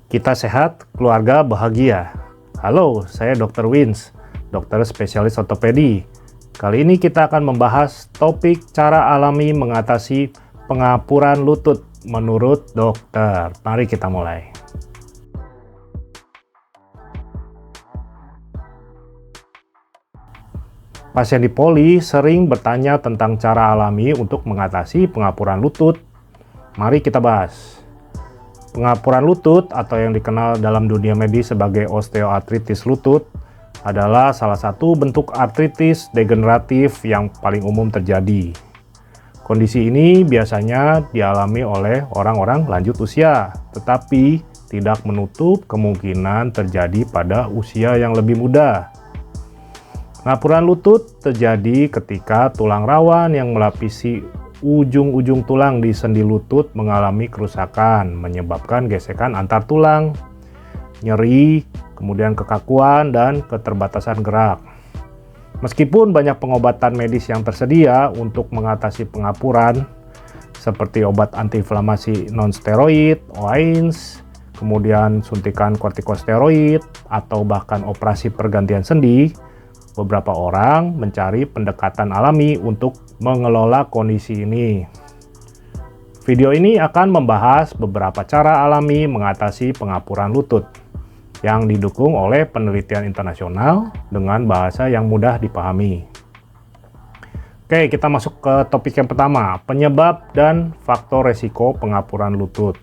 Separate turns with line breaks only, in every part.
Kita sehat, keluarga bahagia. Halo, saya Dr. Wins, dokter spesialis ortopedi. Kali ini kita akan membahas topik cara alami mengatasi pengapuran lutut menurut dokter. Mari kita mulai. Pasien di poli sering bertanya tentang cara alami untuk mengatasi pengapuran lutut. Mari kita bahas. Pengapuran lutut atau yang dikenal dalam dunia medis sebagai osteoartritis lutut adalah salah satu bentuk artritis degeneratif yang paling umum terjadi. Kondisi ini biasanya dialami oleh orang-orang lanjut usia, tetapi tidak menutup kemungkinan terjadi pada usia yang lebih muda. Pengapuran lutut terjadi ketika tulang rawan yang melapisi ujung-ujung tulang di sendi lutut mengalami kerusakan, menyebabkan gesekan antar tulang, nyeri, kemudian kekakuan, dan keterbatasan gerak. Meskipun banyak pengobatan medis yang tersedia untuk mengatasi pengapuran, seperti obat antiinflamasi non-steroid, OAINS, kemudian suntikan kortikosteroid, atau bahkan operasi pergantian sendi, beberapa orang mencari pendekatan alami untuk mengelola kondisi ini. Video ini akan membahas beberapa cara alami mengatasi pengapuran lutut yang didukung oleh penelitian internasional dengan bahasa yang mudah dipahami. Oke, kita masuk ke topik yang pertama, penyebab dan faktor resiko pengapuran lutut.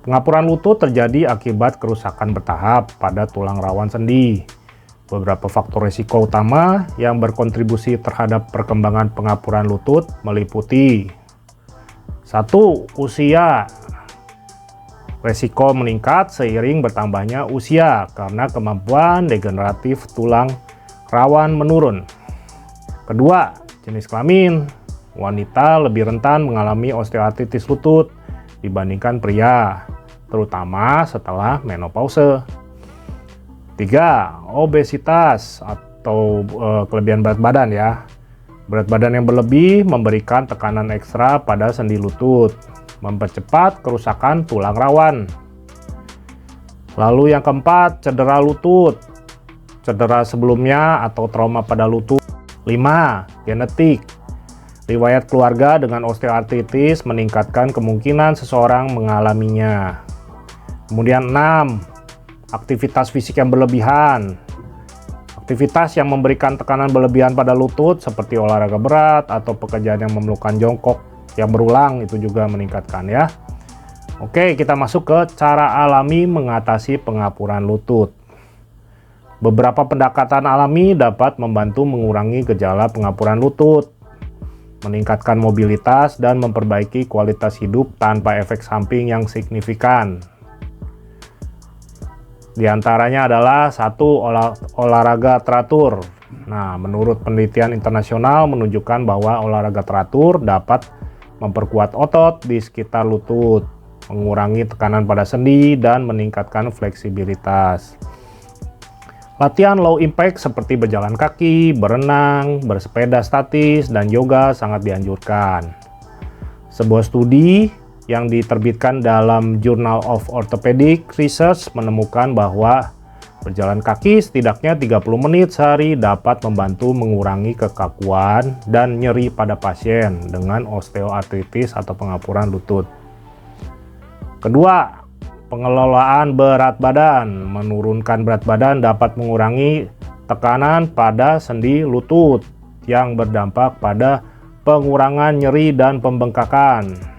Pengapuran lutut terjadi akibat kerusakan bertahap pada tulang rawan sendi. Beberapa faktor risiko utama yang berkontribusi terhadap perkembangan pengapuran lutut meliputi 1. Usia. Resiko meningkat seiring bertambahnya usia karena kemampuan degeneratif tulang rawan menurun. 2. Jenis kelamin. Wanita lebih rentan mengalami osteoartritis lutut dibandingkan pria, terutama setelah menopause. 3. Obesitas atau kelebihan berat badan ya. Berat badan yang berlebih memberikan tekanan ekstra pada sendi lutut, mempercepat kerusakan tulang rawan. Lalu yang keempat, cedera lutut. Cedera sebelumnya atau trauma pada lutut. 5. Genetik. Riwayat keluarga dengan osteoartritis meningkatkan kemungkinan seseorang mengalaminya. Kemudian 6. Aktivitas fisik yang berlebihan. Aktivitas yang memberikan tekanan berlebihan pada lutut seperti olahraga berat atau pekerjaan yang memerlukan jongkok yang berulang itu juga meningkatkan ya. Oke, kita masuk ke cara alami mengatasi pengapuran lutut. Beberapa pendekatan alami dapat membantu mengurangi gejala pengapuran lutut, meningkatkan mobilitas dan memperbaiki kualitas hidup tanpa efek samping yang signifikan. Di antaranya adalah 1. Olahraga teratur. Nah, menurut penelitian internasional menunjukkan bahwa olahraga teratur dapat memperkuat otot di sekitar lutut, mengurangi tekanan pada sendi, dan meningkatkan fleksibilitas. Latihan low impact seperti berjalan kaki, berenang, bersepeda statis, dan yoga sangat dianjurkan. Sebuah studi yang diterbitkan dalam Journal of Orthopedic Research menemukan bahwa berjalan kaki setidaknya 30 menit sehari dapat membantu mengurangi kekakuan dan nyeri pada pasien dengan osteoartritis atau pengapuran lutut. 2. Pengelolaan berat badan. Menurunkan berat badan dapat mengurangi tekanan pada sendi lutut yang berdampak pada pengurangan nyeri dan pembengkakan.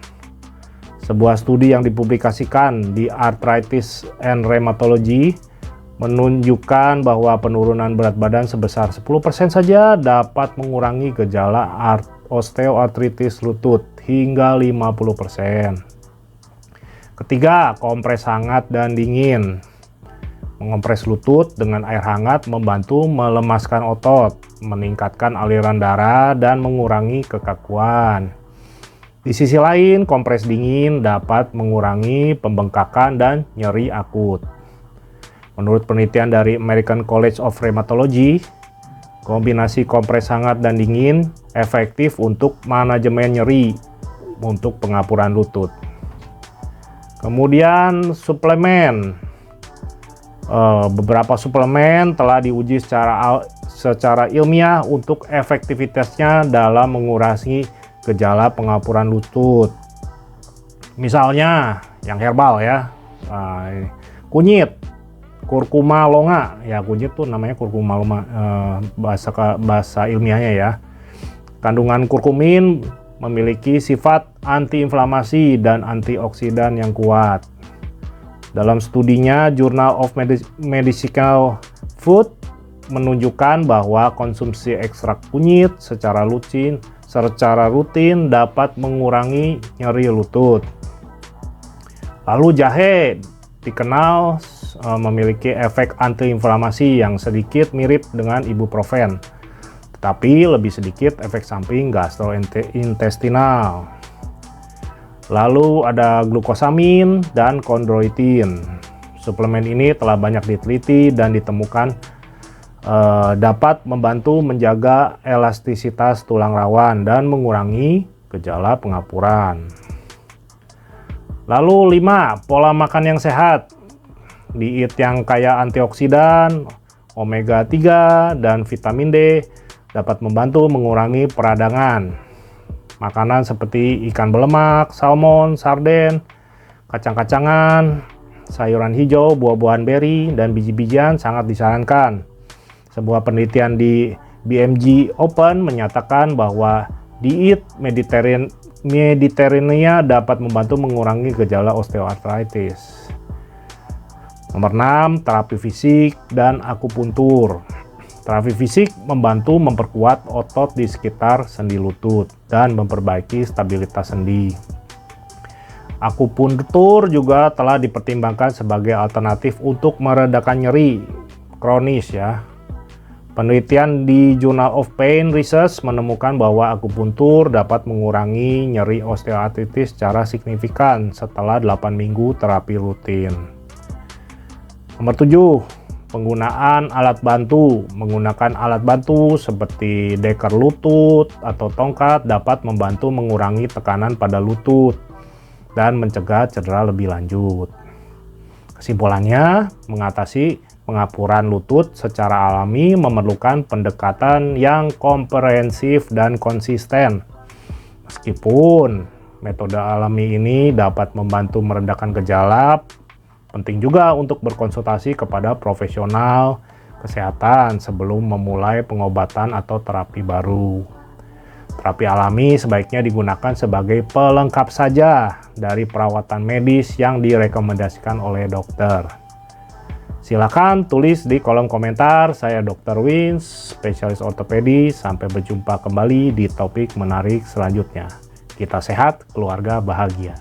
Sebuah studi yang dipublikasikan di Arthritis and Rheumatology menunjukkan bahwa penurunan berat badan sebesar 10% saja dapat mengurangi gejala osteoartritis lutut hingga 50%. 3. Kompres hangat dan dingin. Mengompres lutut dengan air hangat membantu melemaskan otot, meningkatkan aliran darah, dan mengurangi kekakuan. Di sisi lain, kompres dingin dapat mengurangi pembengkakan dan nyeri akut. Menurut penelitian dari American College of Rheumatology, kombinasi kompres hangat dan dingin efektif untuk manajemen nyeri untuk pengapuran lutut. Kemudian suplemen. Beberapa suplemen telah diuji secara ilmiah untuk efektivitasnya dalam mengurangi gejala pengapuran lutut. Misalnya yang herbal ya, kunyit, kurkuma longa. Ya, kunyit tuh namanya kurkuma longa, bahasa ilmiahnya ya. Kandungan kurkumin memiliki sifat antiinflamasi dan antioksidan yang kuat. Dalam studinya, Journal of Medicinal Food menunjukkan bahwa konsumsi ekstrak kunyit secara rutin dapat mengurangi nyeri lutut. Lalu jahe dikenal memiliki efek antiinflamasi yang sedikit mirip dengan ibuprofen, tetapi lebih sedikit efek samping gastrointestinal. Lalu ada glukosamin dan kondroitin. Suplemen ini telah banyak diteliti dan ditemukan dapat membantu menjaga elastisitas tulang rawan dan mengurangi gejala pengapuran. Lalu 5, pola makan yang sehat. Diet yang kaya antioksidan, omega 3, dan vitamin D dapat membantu mengurangi peradangan. Makanan seperti ikan berlemak, salmon, sarden, kacang-kacangan, sayuran hijau, buah-buahan beri, dan biji-bijian sangat disarankan. Sebuah penelitian di BMG Open menyatakan bahwa diet Mediterania dapat membantu mengurangi gejala osteoartritis. Nomor 6, terapi fisik dan akupuntur. Terapi fisik membantu memperkuat otot di sekitar sendi lutut dan memperbaiki stabilitas sendi. Akupuntur juga telah dipertimbangkan sebagai alternatif untuk meredakan nyeri kronis ya. Penelitian di Journal of Pain Research menemukan bahwa akupuntur dapat mengurangi nyeri osteoartritis secara signifikan setelah 8 minggu terapi rutin. Nomor 7, penggunaan alat bantu. Menggunakan alat bantu seperti deker lutut atau tongkat dapat membantu mengurangi tekanan pada lutut dan mencegah cedera lebih lanjut. Kesimpulannya, mengatasi pengapuran lutut secara alami memerlukan pendekatan yang komprehensif dan konsisten. Meskipun metode alami ini dapat membantu meredakan gejala, penting juga untuk berkonsultasi kepada profesional kesehatan sebelum memulai pengobatan atau terapi baru. Terapi alami sebaiknya digunakan sebagai pelengkap saja dari perawatan medis yang direkomendasikan oleh dokter. Silakan tulis di kolom komentar. Saya Dr. Wins, spesialis ortopedi. Sampai berjumpa kembali di topik menarik selanjutnya. Kita sehat, keluarga bahagia.